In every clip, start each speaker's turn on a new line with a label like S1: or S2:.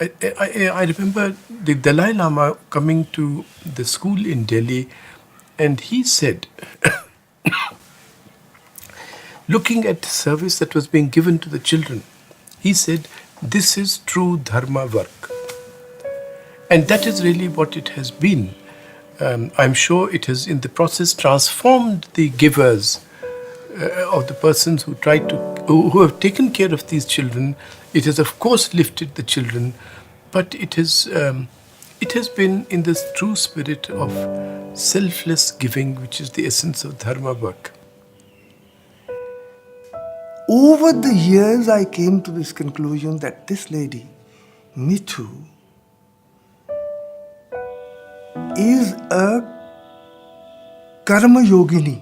S1: I remember the Dalai Lama coming to the school in Delhi, and he said, looking at the service that was being given to the children, he said, "This is true Dharma work." And that is really what it has been. I'm sure it has, in the process, transformed the givers of the persons who who have taken care of these children. It has, of course, lifted the children, but it has been in this true spirit of selfless giving, which is the essence of Dharma work.
S2: Over the years, I came to this conclusion that this lady, Mithu, is a karma yogini.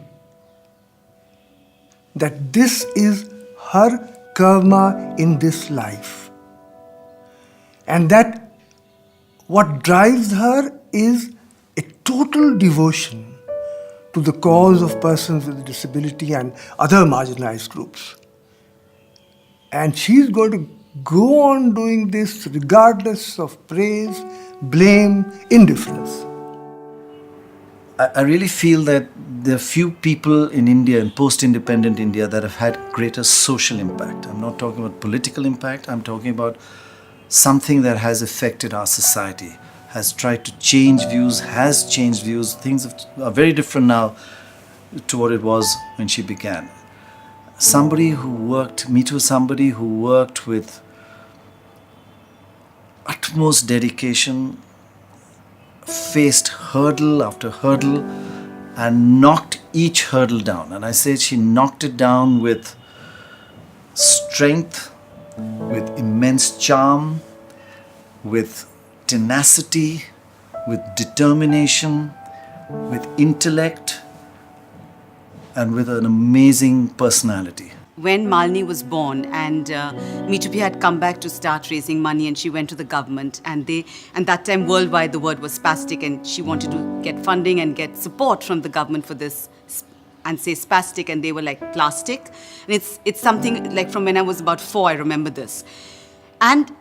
S2: That this is her karma in this life. And that what drives her is a total devotion to the cause of persons with disability and other marginalized groups. And she's going to go on doing this regardless of praise, blame, indifference.
S3: I really feel that there are few people in India, in post-independent India, that have had greater social impact. I'm not talking about political impact, I'm talking about something that has affected our society, has tried to change views, has changed views. Things are very different now to what it was when she began. Mithu, who worked with utmost dedication, faced hurdle after hurdle and knocked each hurdle down. And I say she knocked it down with strength, with immense charm, with tenacity, with determination, with intellect, and with an amazing personality.
S4: When Malini was born and Mithu had come back to start raising money, and she went to the government, and that time worldwide the word was spastic, and she wanted to get funding and get support from the government for this and say spastic, and they were like plastic. And it's something like from when I was about 4, I remember this. And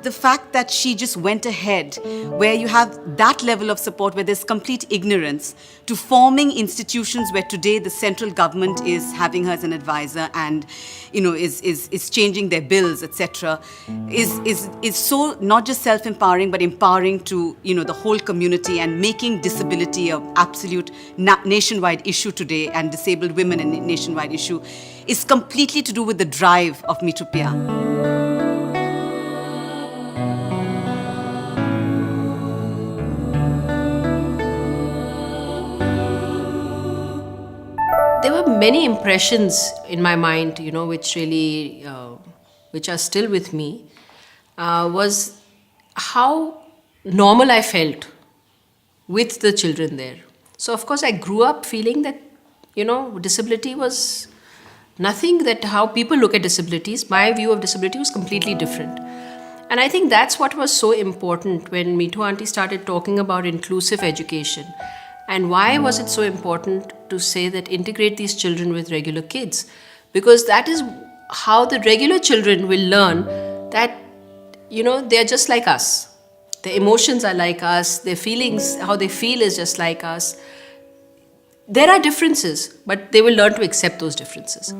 S4: the fact that she just went ahead, where you have that level of support, where there's complete ignorance, to forming institutions where today the central government is having her as an advisor and, is changing their bills, etc., is so not just self-empowering, but empowering to, the whole community, and making disability an absolute nationwide issue today, and disabled women a nationwide issue, is completely to do with the drive of Mithu Phya.
S5: There were many impressions in my mind, which really, which are still with me, was how normal I felt with the children there. So, of course, I grew up feeling that, disability was nothing, that how people look at disabilities, my view of disability was completely different. And I think that's what was so important when Mithu Aunty started talking about inclusive education. And why was it so important to say that integrate these children with regular kids? Because that is how the regular children will learn that, they're just like us. Their emotions are like us, their feelings, how they feel is just like us. There are differences, but they will learn to accept those differences.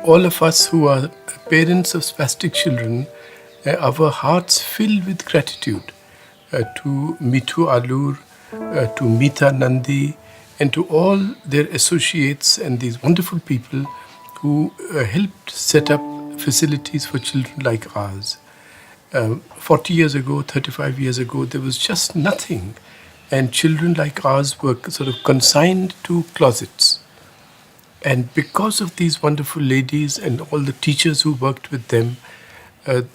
S1: All of us who are parents of spastic children, our hearts fill with gratitude to Mithu Alur, to Meeta Nandi, and to all their associates and these wonderful people who helped set up facilities for children like ours. 40 years ago, 35 years ago, there was just nothing, and children like ours were sort of consigned to closets. And because of these wonderful ladies and all the teachers who worked with them, there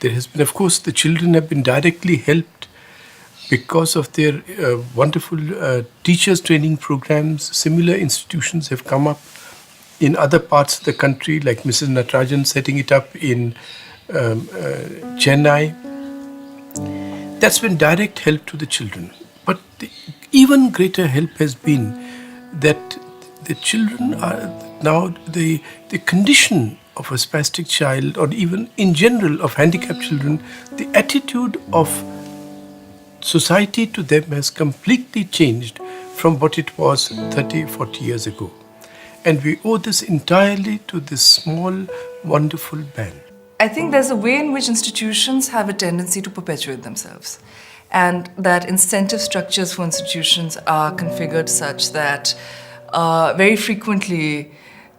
S1: has been, of course, the children have been directly helped because of their wonderful teachers training programs. Similar institutions have come up in other parts of the country, like Mrs. Natarajan setting it up in Chennai. That's been direct help to the children. But the even greater help has been that the children are now, the condition of a spastic child, or even in general of handicapped children, the attitude of society to them has completely changed from what it was 30, 40 years ago. And we owe this entirely to this small, wonderful band.
S6: I think there's a way in which institutions have a tendency to perpetuate themselves, and that incentive structures for institutions are configured such that very frequently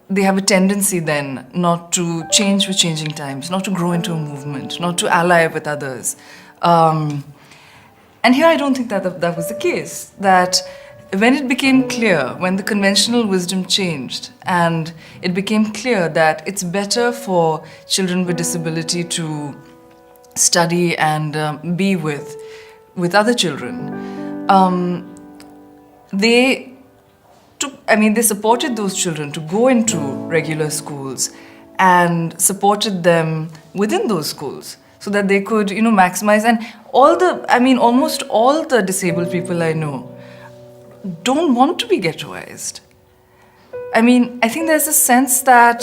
S6: they have a tendency then not to change with changing times, not to grow into a movement, not to ally with others. And here I don't think that that was the case. That when it became clear, when the conventional wisdom changed, and it became clear that it's better for children with disability to study and be with other children, they supported those children to go into regular schools and supported them within those schools so that they could, maximize. And almost all the disabled people I know don't want to be ghettoized. I think there's a sense that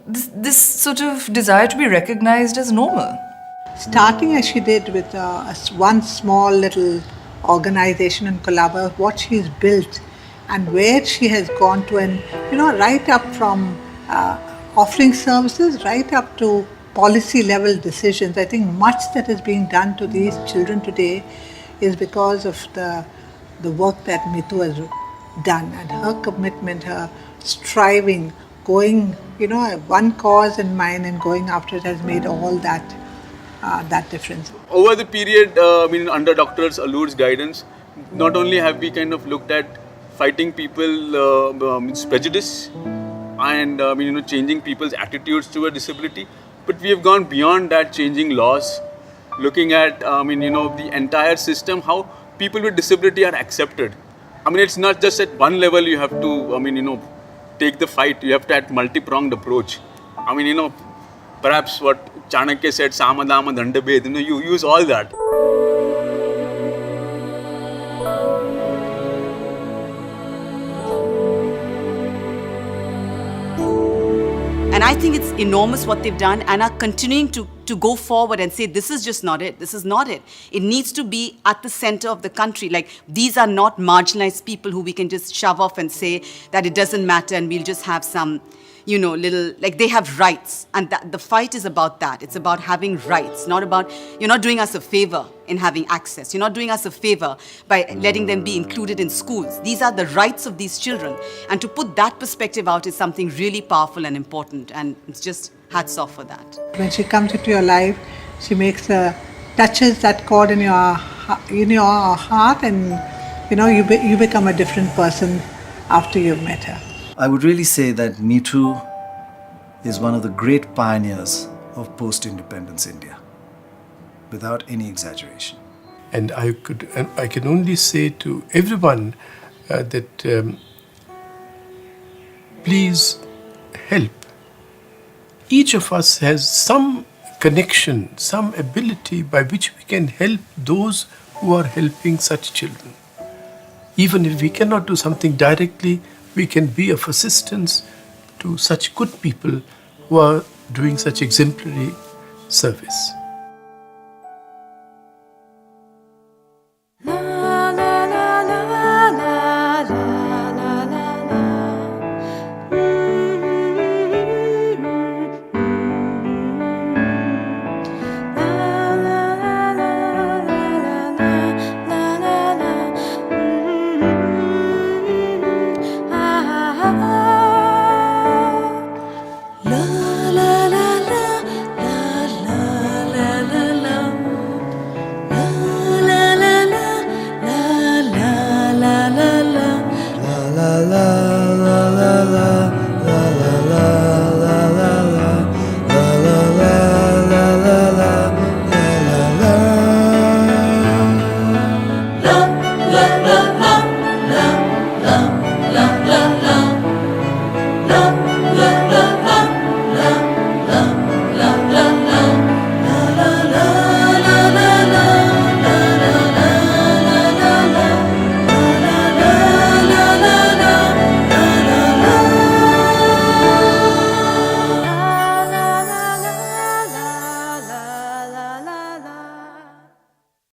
S6: this sort of desire to be recognized as normal.
S7: Starting as she did with one small little organization in Colaba, what she's built and where she has gone to, and right up from offering services right up to policy level decisions. I think much that is being done to these children today is because of the work that Mitu has done, and her commitment, her striving, going, one cause in mind and going after it has made all that difference.
S8: Over the period, under Dr. Alur's guidance, not only have we kind of looked at fighting people's prejudice and changing people's attitudes toward disability, but we have gone beyond that, changing laws, looking at the entire system, how people with disability are accepted. It's not just at one level you have to take the fight. You have to have multi-pronged approach. Perhaps what Chanakya said, Samadama Dandabhed, you use all that.
S4: And I think it's enormous what they've done, and are continuing to go forward and say, this is just not it. This is not it. It needs to be at the center of the country. Like, these are not marginalized people who we can just shove off and say that it doesn't matter and we'll just have some, little, like, they have rights. And the fight is about that. It's about having rights, not about, you're not doing us a favor in having access. You're not doing us a favor by letting them be included in schools. These are the rights of these children. And to put that perspective out is something really powerful and important. And it's just hats off for that.
S7: When she comes into your life, she touches that chord in your heart, and you become a different person after you've met her.
S3: I would really say that Mitu is one of the great pioneers of post-independence India, without any exaggeration.
S1: And I can only say to everyone that please help. Each of us has some connection, some ability by which we can help those who are helping such children. Even if we cannot do something directly, we can be of assistance to such good people who are doing such exemplary service.